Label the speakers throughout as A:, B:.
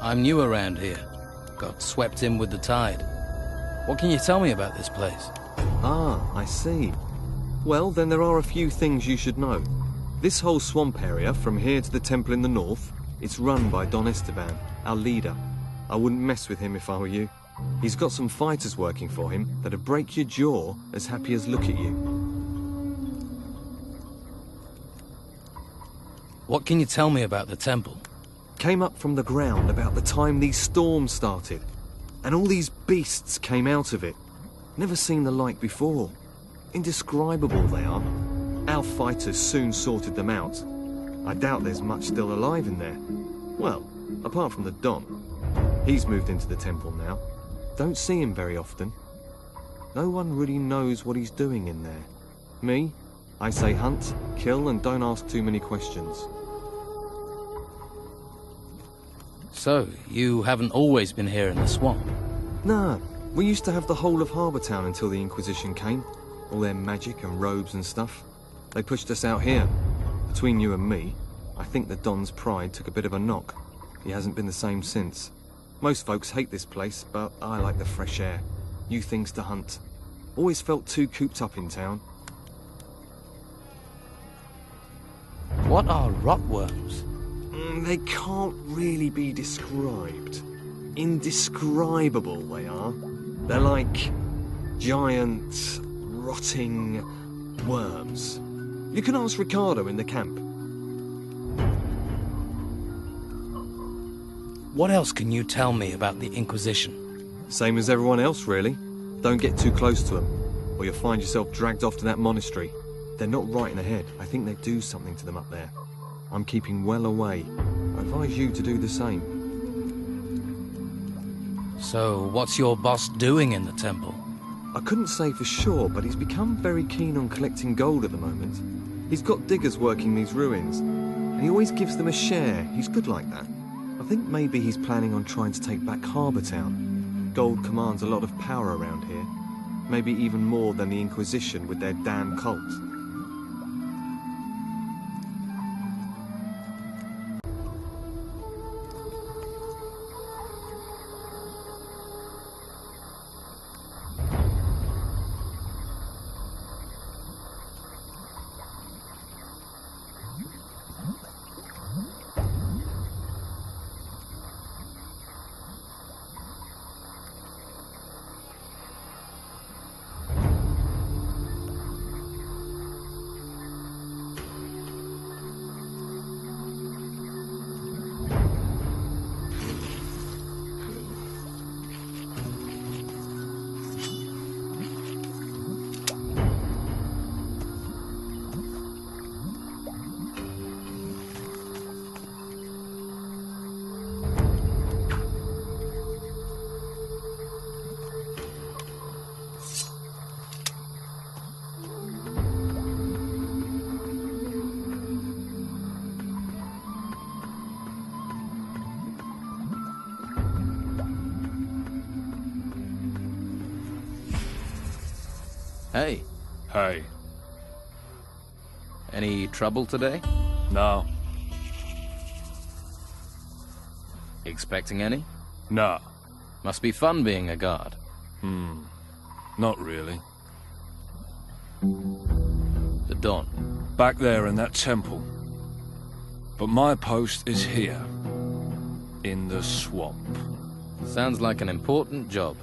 A: I'm new around here. Got swept in with the tide. What can you tell me about this place?
B: Ah, I see. Well, then there are a few things you should know. This whole swamp area, from here to the temple in the north, it's run by Don Esteban, our leader. I wouldn't mess with him if I were you. He's got some fighters working for him that'd break your jaw as happy as look at you.
A: What can you tell me about the temple?
B: Came up from the ground about the time these storms started. And all these beasts came out of it. Never seen the like before. Indescribable they are. Our fighters soon sorted them out. I doubt there's much still alive in there. Well, apart from the Don. He's moved into the temple now. Don't see him very often. No one really knows what he's doing in there. Me? I say hunt, kill, and don't ask too many questions.
A: So, you haven't always been here in the swamp?
B: Nah, we used to have the whole of Harbour Town until the Inquisition came. All their magic and robes and stuff. They pushed us out here. Between you and me, I think the Don's pride took a bit of a knock. He hasn't been the same since. Most folks hate this place, but I like the fresh air. New things to hunt. Always felt too cooped up in town.
A: What are rotworms?
B: They can't really be described. Indescribable they are. They're like giant, rotting worms. You can ask Ricardo in the camp.
A: What else can you tell me about the Inquisition?
B: Same as everyone else, really. Don't get too close to them, or you'll find yourself dragged off to that monastery. They're not right in the head. I think they do something to them up there. I'm keeping well away. I advise you to do the same.
A: So, what's your boss doing in the temple?
B: I couldn't say for sure, but he's become very keen on collecting gold at the moment. He's got diggers working these ruins, and he always gives them a share. He's good like that. I think maybe he's planning on trying to take back Harbour Town. Gold commands a lot of power around here. Maybe even more than the Inquisition with their damn cult.
A: Hey.
C: Hey.
A: Any trouble today?
C: No.
A: Expecting any?
C: No.
A: Must be fun being a guard.
C: Not really.
A: The Don.
C: Back there in that temple. But my post is here. In the swamp.
A: Sounds like an important job.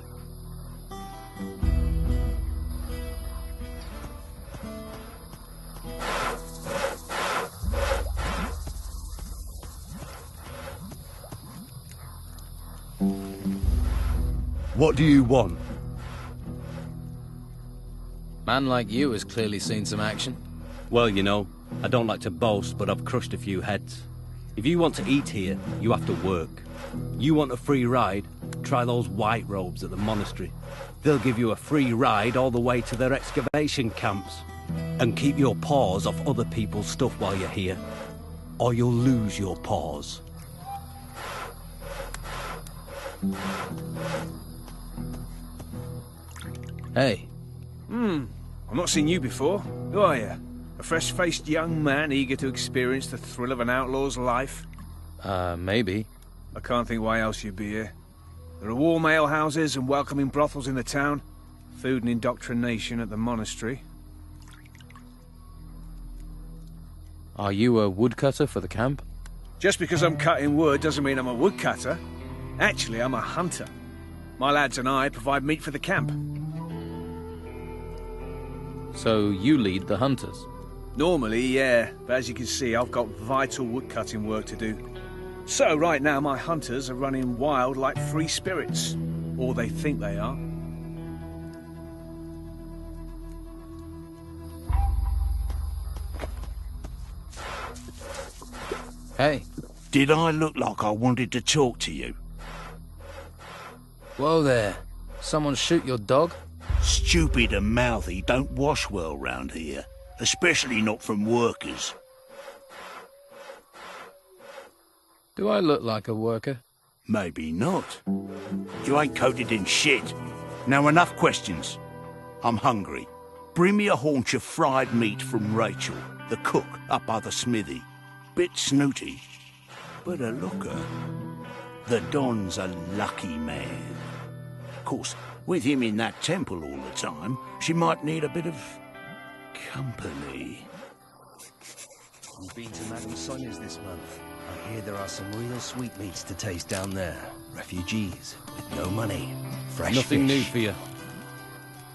D: What do you want?
A: Man like you has clearly seen some action.
D: Well, you know, I don't like to boast, but I've crushed a few heads. If you want to eat here, you have to work. You want a free ride? Try those white robes at the monastery. They'll give you a free ride all the way to their excavation camps. And keep your paws off other people's stuff while you're here, or you'll lose your paws.
A: Hey.
E: I've not seen you before. Who are you? A fresh-faced young man eager to experience the thrill of an outlaw's life?
A: Maybe.
E: I can't think why else you'd be here. There are warm alehouses and welcoming brothels in the town. Food and indoctrination at the monastery.
A: Are you a woodcutter for the camp?
E: Just because I'm cutting wood doesn't mean I'm a woodcutter. Actually, I'm a hunter. My lads and I provide meat for the camp.
A: So you lead the hunters?
E: Normally, yeah, but as you can see, I've got vital woodcutting work to do. So right now, my hunters are running wild like free spirits. Or they think they are.
A: Hey.
F: Did I look like I wanted to talk to you?
A: Whoa there. Someone shoot your dog?
F: Stupid and mouthy don't wash well round here, especially not from workers.
A: Do I look like a worker?
F: Maybe not. You ain't coated in shit. Now enough questions. I'm hungry. Bring me a haunch of fried meat from Rachel, the cook up by the smithy. Bit snooty, but a looker. The Don's a lucky man. Of course, with him in that temple all the time, she might need a bit of company.
G: We've been to Madame Sonia's this month. I hear there are some real sweetmeats to taste down there. Refugees with no money. Fresh
A: Nothing
G: fish.
A: new for you.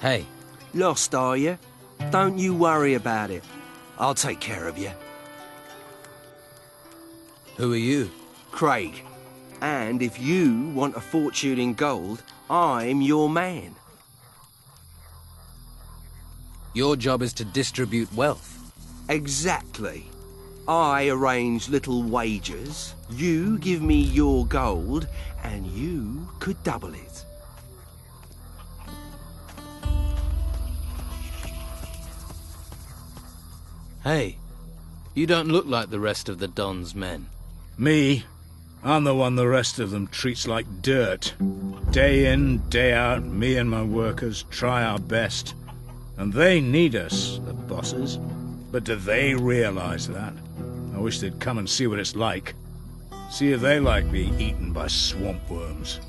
A: Hey.
G: Lost, are you? Don't you worry about it. I'll take care of you.
A: Who are you?
G: Craig. And if you want a fortune in gold, I'm your man.
A: Your job is to distribute wealth.
G: Exactly. I arrange little wagers, you give me your gold, and you could double it.
A: Hey, you don't look like the rest of the Don's men.
H: Me? I'm the one the rest of them treats like dirt. Day in, day out, me and my workers try our best. And they need us, the bosses. But do they realize that? I wish they'd come and see what it's like. See if they like being eaten by swamp worms.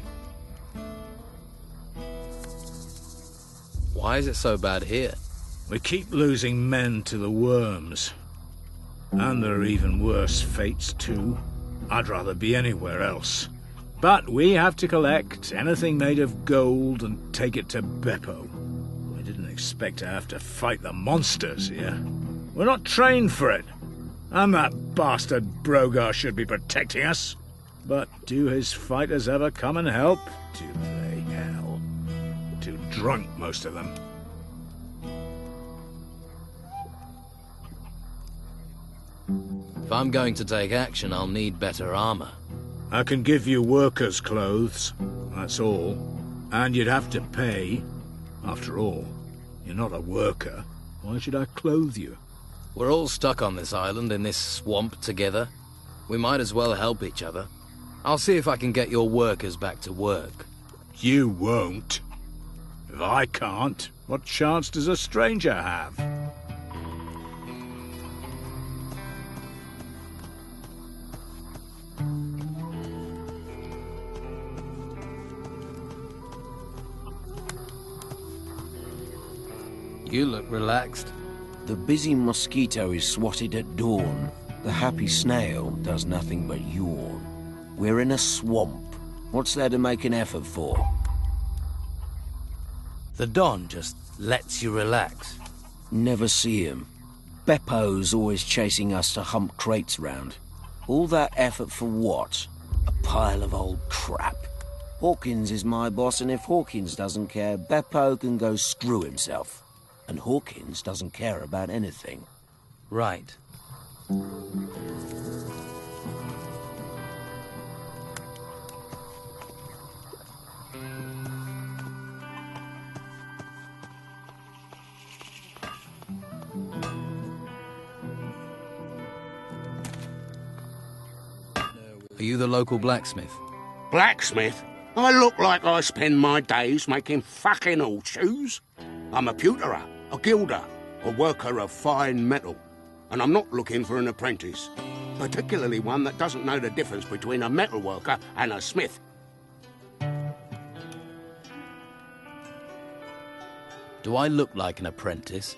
A: Why is it so bad here?
H: We keep losing men to the worms. And there are even worse fates, too. I'd rather be anywhere else. But we have to collect anything made of gold and take it to Beppo. We didn't expect to have to fight the monsters here. We're not trained for it. And that bastard Brogar should be protecting us. But do his fighters ever come and help? Do they, hell? Too drunk, most of them.
A: If I'm going to take action, I'll need better armor.
H: I can give you workers' clothes, that's all. And you'd have to pay. After all, you're not a worker. Why should I clothe you?
A: We're all stuck on this island in this swamp together. We might as well help each other. I'll see if I can get your workers back to work.
H: You won't. If I can't, what chance does a stranger have?
A: You look relaxed.
G: The busy mosquito is swatted at dawn. The happy snail does nothing but yawn. We're in a swamp. What's there to make an effort for?
A: The Don just lets you relax.
G: Never see him. Beppo's always chasing us to hump crates round. All that effort for what? A pile of old crap. Hawkins is my boss, and if Hawkins doesn't care, Beppo can go screw himself. And Hawkins doesn't care about anything.
A: Right. Are you the local blacksmith?
I: Blacksmith? I look like I spend my days making fucking horseshoes. I'm a pewterer, a gilder, a worker of fine metal, and I'm not looking for an apprentice. particularly one that doesn't know the difference between a metalworker and a smith.
A: Do I look like an apprentice?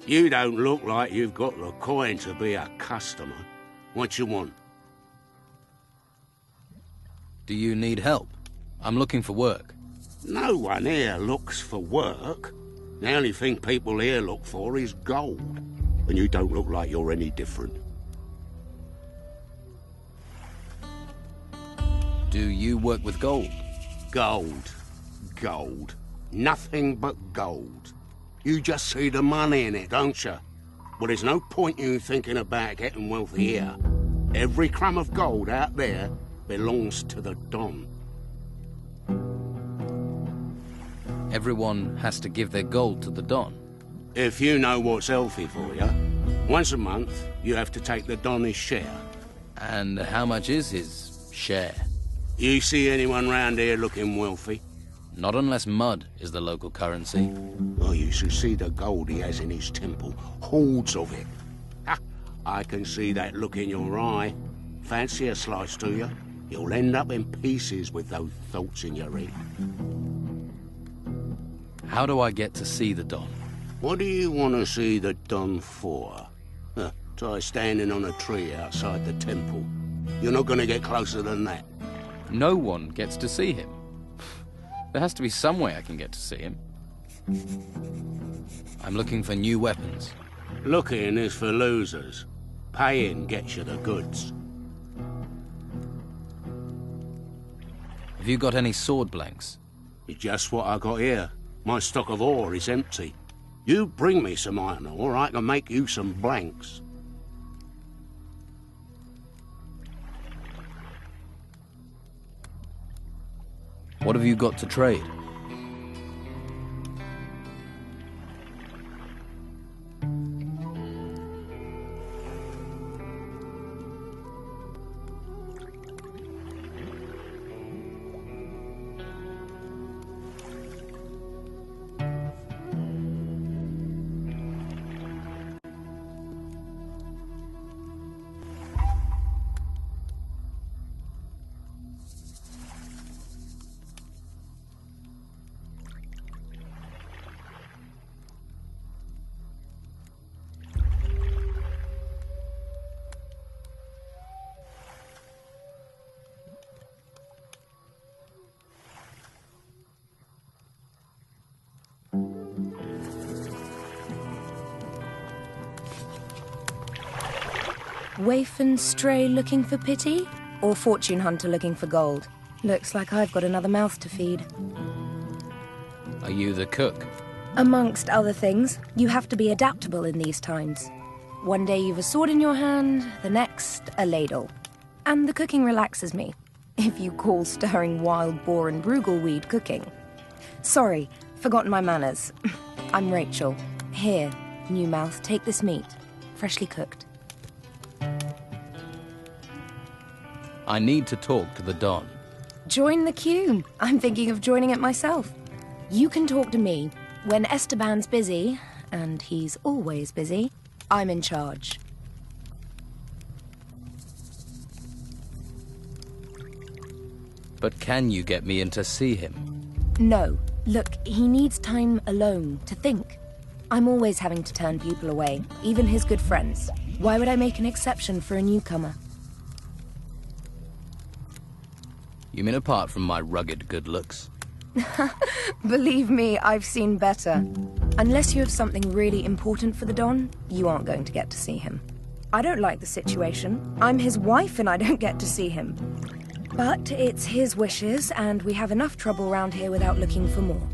I: You don't look like you've got the coin to be a customer. What you want?
A: Do you need help? I'm looking for work.
I: No one here looks for work. The only thing people here look for is gold. And you don't look like you're any different.
A: Do you work with gold?
I: Gold. Gold. Nothing but gold. You just see the money in it, don't you? Well, there's no point you thinking about getting wealthy here. Every crumb of gold out there belongs to the Don.
A: Everyone has to give their gold to the Don.
I: If you know what's healthy for you, once a month you have to take the Don his share.
A: And how much is his share?
I: You see anyone round here looking wealthy?
A: Not unless mud is the local currency.
I: Well, you should see the gold he has in his temple. Hordes of it. Ha! I can see that look in your eye. Fancy a slice, do you? You'll end up in pieces with those thoughts in your head.
A: How do I get to see the Don?
I: What do you want to see the Don for? Try standing on a tree outside the temple. You're not going to get closer than that.
A: No one gets to see him. There has to be some way I can get to see him. I'm looking for new weapons.
I: Looking is for losers. Paying gets you the goods.
A: Have you got any sword blanks?
I: It's just what I got here. My stock of ore is empty. You bring me some iron ore, I can make you some blanks.
A: What have you got to trade?
J: Waif and stray looking for pity? Or fortune hunter looking for gold? Looks like I've got another mouth to feed.
A: Are you the cook?
J: Amongst other things, you have to be adaptable in these times. One day you've a sword in your hand, the next, a ladle. And the cooking relaxes me, if you call stirring wild boar and brugleweed cooking. Sorry, forgotten my manners. I'm Rachel. Here, new mouth, take this meat, freshly cooked.
A: I need to talk to the Don.
J: Join the queue. I'm thinking of joining it myself. You can talk to me. When Esteban's busy, and he's always busy, I'm in charge.
A: But can you get me in to see him?
J: No. Look, he needs time alone to think. I'm always having to turn people away, even his good friends. Why would I make an exception for a newcomer?
A: You mean apart from my rugged good looks?
J: Believe me, I've seen better. Unless you have something really important for the Don, you aren't going to get to see him. I don't like the situation. I'm his wife and I don't get to see him. But it's his wishes, and we have enough trouble around here without looking for more.